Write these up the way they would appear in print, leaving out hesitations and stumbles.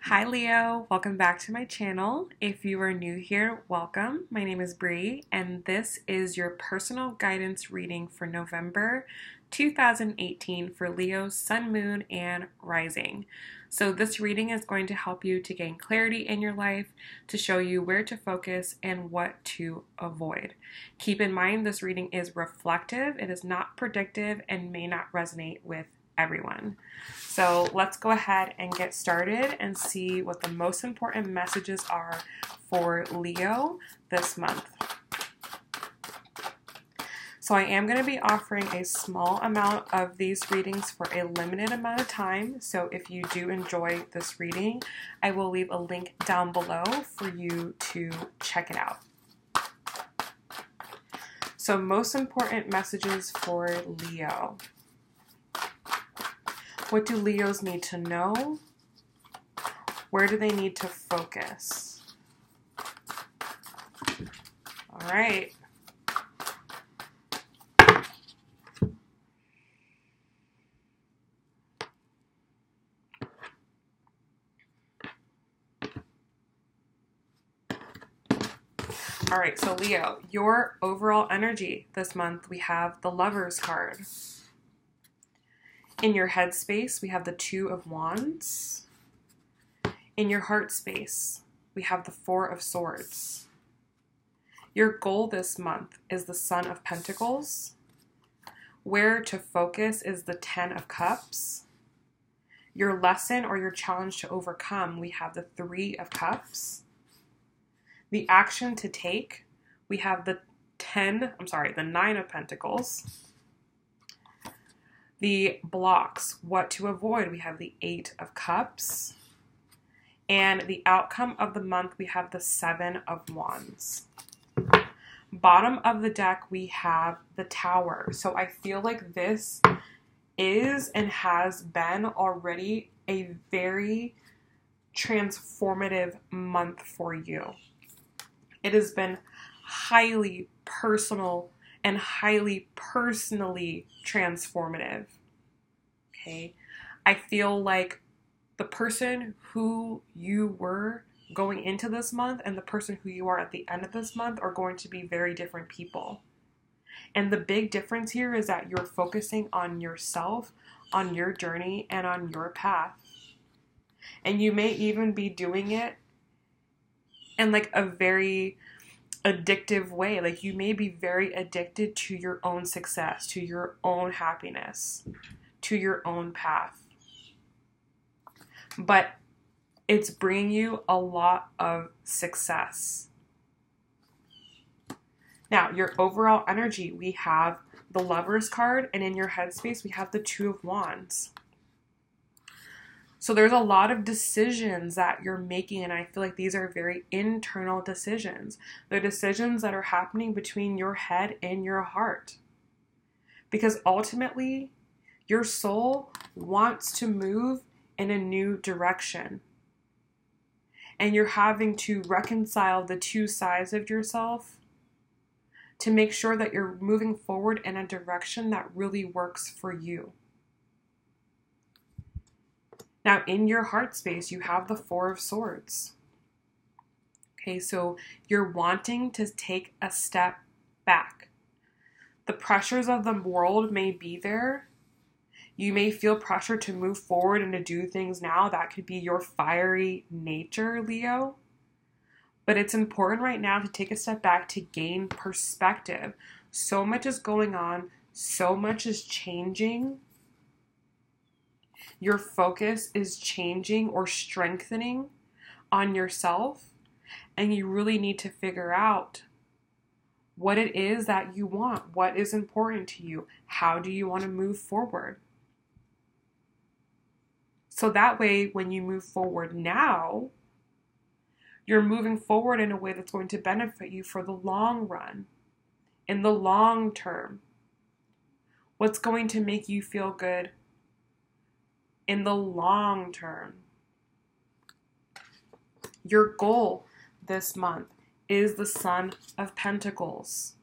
Hi Leo, welcome back to my channel. If you are new here, welcome. My name is Bri and this is your personal guidance reading for November 2018 for Leo's Sun, Moon, and Rising. So this reading is going to help you to gain clarity in your life, to show you where to focus and what to avoid. Keep in mind this reading is reflective, it is not predictive, and may not resonate with everyone. So let's go ahead and get started and see what the most important messages are for Leo this month. So I am going to be offering a small amount of these readings for a limited amount of time. So if you do enjoy this reading, I will leave a link down below for you to check it out. So most important messages for Leo. What do Leos need to know? Where do they need to focus? All right. All right, so Leo, your overall energy this month, we have the Lovers card. In your head space, we have the Two of Wands. In your heart space, we have the Four of Swords. Your goal this month is the Son of Pentacles. Where to focus is the Ten of Cups. Your lesson or your challenge to overcome, we have the Three of Cups. The action to take, we have the Nine of Pentacles. The blocks, what to avoid, we have the Eight of Cups. And the outcome of the month, we have the Seven of Wands. Bottom of the deck, we have the Tower. So I feel like this is and has been already a very transformative month for you. It has been highly personal and highly personally transformative. Okay, I feel like the person who you were going into this month and the person who you are at the end of this month are going to be very different people. And the big difference here is that you're focusing on yourself, on your journey, and on your path. And you may even be doing it in like a very addictive way. Like you may be very addicted to your own success, to your own happiness, to your own path. But it's bringing you a lot of success. Now, your overall energy, we have the Lovers card, and in your headspace, we have the Two of Wands. So there's a lot of decisions that you're making, and I feel like these are very internal decisions. They're decisions that are happening between your head and your heart. Because ultimately, your soul wants to move in a new direction. And you're having to reconcile the two sides of yourself to make sure that you're moving forward in a direction that really works for you. Now, in your heart space, you have the Four of Swords. Okay, so you're wanting to take a step back. The pressures of the world may be there. You may feel pressure to move forward and to do things now. That could be your fiery nature, Leo. But it's important right now to take a step back to gain perspective. So much is going on. So much is changing. Your focus is changing or strengthening on yourself, and you really need to figure out what it is that you want, what is important to you, how do you want to move forward. So that way, when you move forward now, you're moving forward in a way that's going to benefit you for the long run, in the long term. What's going to make you feel good in the long term. Your goal this month is the Son of Pentacles.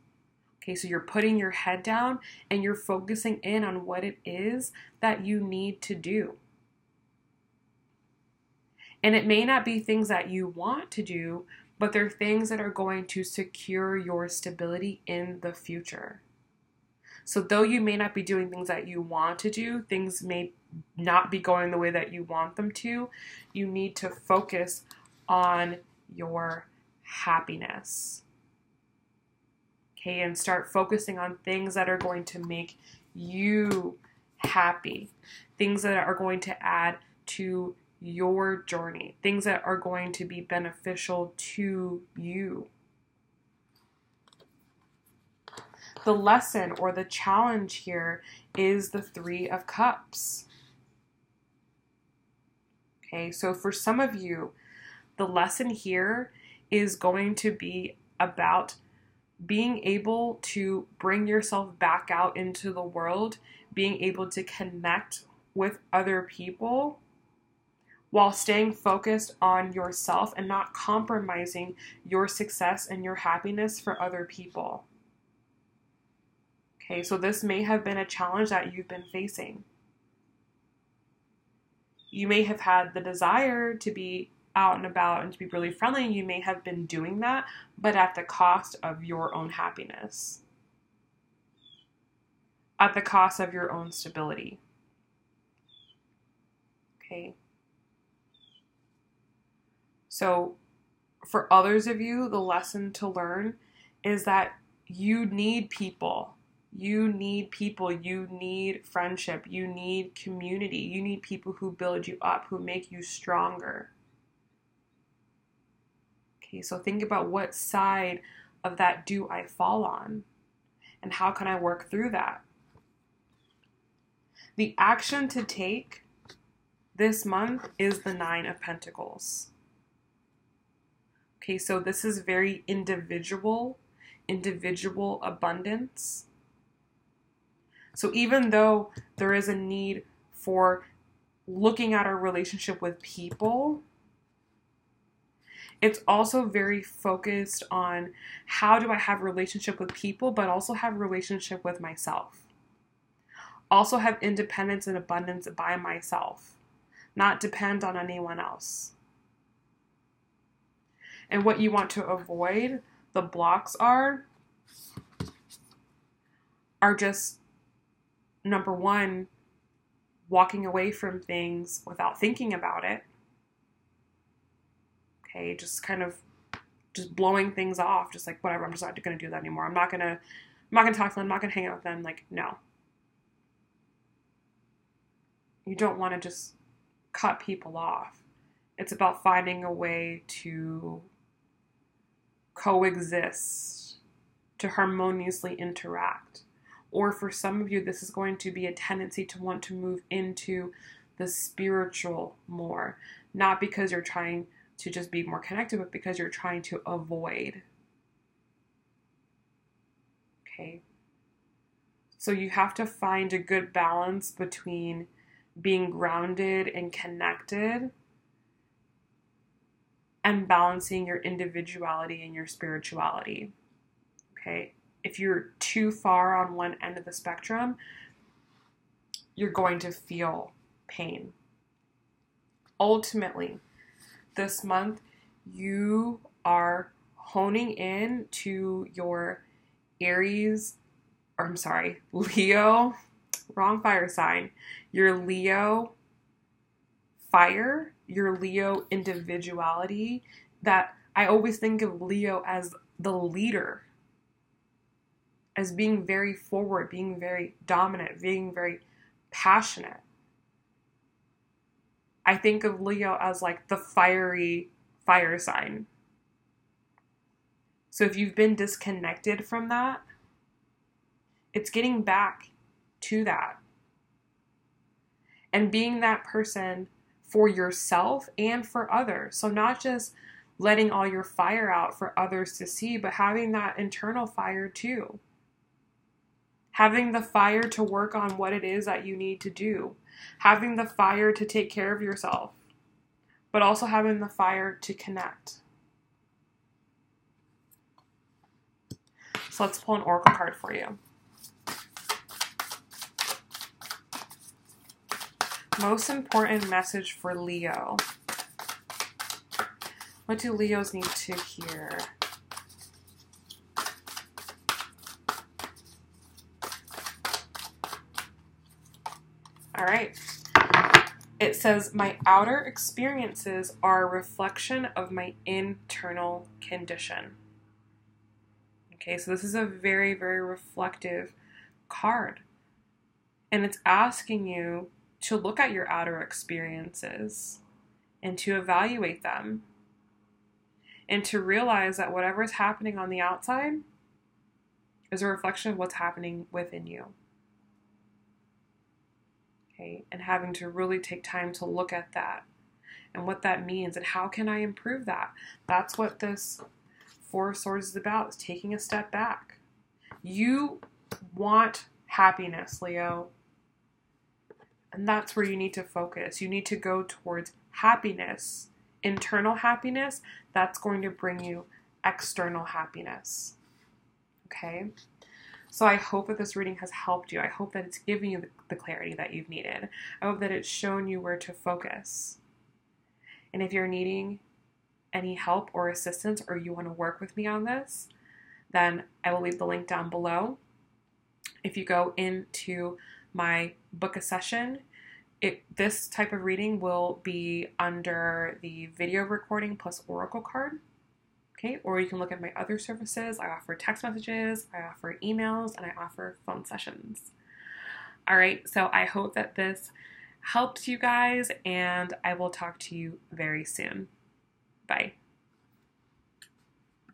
Okay, so you're putting your head down and you're focusing in on what it is that you need to do. And it may not be things that you want to do, but they're things that are going to secure your stability in the future. So though you may not be doing things that you want to do, things may not be going the way that you want them to, you need to focus on your happiness. Okay, and start focusing on things that are going to make you happy, things that are going to add to your journey, things that are going to be beneficial to you. The lesson or the challenge here is the Three of Cups. Okay, so for some of you, the lesson here is going to be about being able to bring yourself back out into the world, being able to connect with other people while staying focused on yourself and not compromising your success and your happiness for other people. Okay, so this may have been a challenge that you've been facing. You may have had the desire to be out and about and to be really friendly. You may have been doing that, but at the cost of your own happiness, at the cost of your own stability. Okay. So for others of you, the lesson to learn is that you need people. You need people. You need friendship. You need community. You need people who build you up, who make you stronger. Okay, so think about what side of that do I fall on? And how can I work through that? The action to take this month is the Nine of Pentacles. Okay, so this is very individual abundance. So even though there is a need for looking at our relationship with people, it's also very focused on how do I have a relationship with people, but also have a relationship with myself. Also have independence and abundance by myself, not depend on anyone else. And what you want to avoid, the blocks are just, number one, walking away from things without thinking about it. Okay, just kind of just blowing things off, just like whatever, I'm just not going to do that anymore. I'm not going to talk to them, I'm not going to hang out with them. Like, no. You don't want to just cut people off. It's about finding a way to coexist, to harmoniously interact. Or for some of you, this is going to be a tendency to want to move into the spiritual more. Not because you're trying to just be more connected, but because you're trying to avoid. Okay. So you have to find a good balance between being grounded and connected and balancing your individuality and your spirituality. Okay. If you're too far on one end of the spectrum, you're going to feel pain. Ultimately, this month, you are honing in to your Leo, wrong fire sign, your Leo fire, your Leo individuality, that I always think of Leo as the leader, as being very forward, being very dominant, being very passionate. I think of Leo as like the fiery fire sign. So if you've been disconnected from that, it's getting back to that. And being that person for yourself and for others. So not just letting all your fire out for others to see, but having that internal fire too. Having the fire to work on what it is that you need to do. Having the fire to take care of yourself. But also having the fire to connect. So let's pull an oracle card for you. Most important message for Leo. What do Leos need to hear? All right. It says, my outer experiences are a reflection of my internal condition. Okay, so this is a very, very reflective card. And it's asking you to look at your outer experiences and to evaluate them and to realize that whatever is happening on the outside is a reflection of what's happening within you. Okay, and having to really take time to look at that and what that means and how can I improve that. That's what this Four of Swords is about, is taking a step back. You want happiness, Leo. And that's where you need to focus. You need to go towards happiness, internal happiness. That's going to bring you external happiness. Okay? So I hope that this reading has helped you. I hope that it's giving you the clarity that you've needed. I hope that it's shown you where to focus. And if you're needing any help or assistance, or you want to work with me on this, then I will leave the link down below. If you go into my book a session, this type of reading will be under the video recording plus oracle card. Okay, or you can look at my other services. I offer text messages, I offer emails, and I offer phone sessions. All right, so I hope that this helps you guys, and I will talk to you very soon. Bye.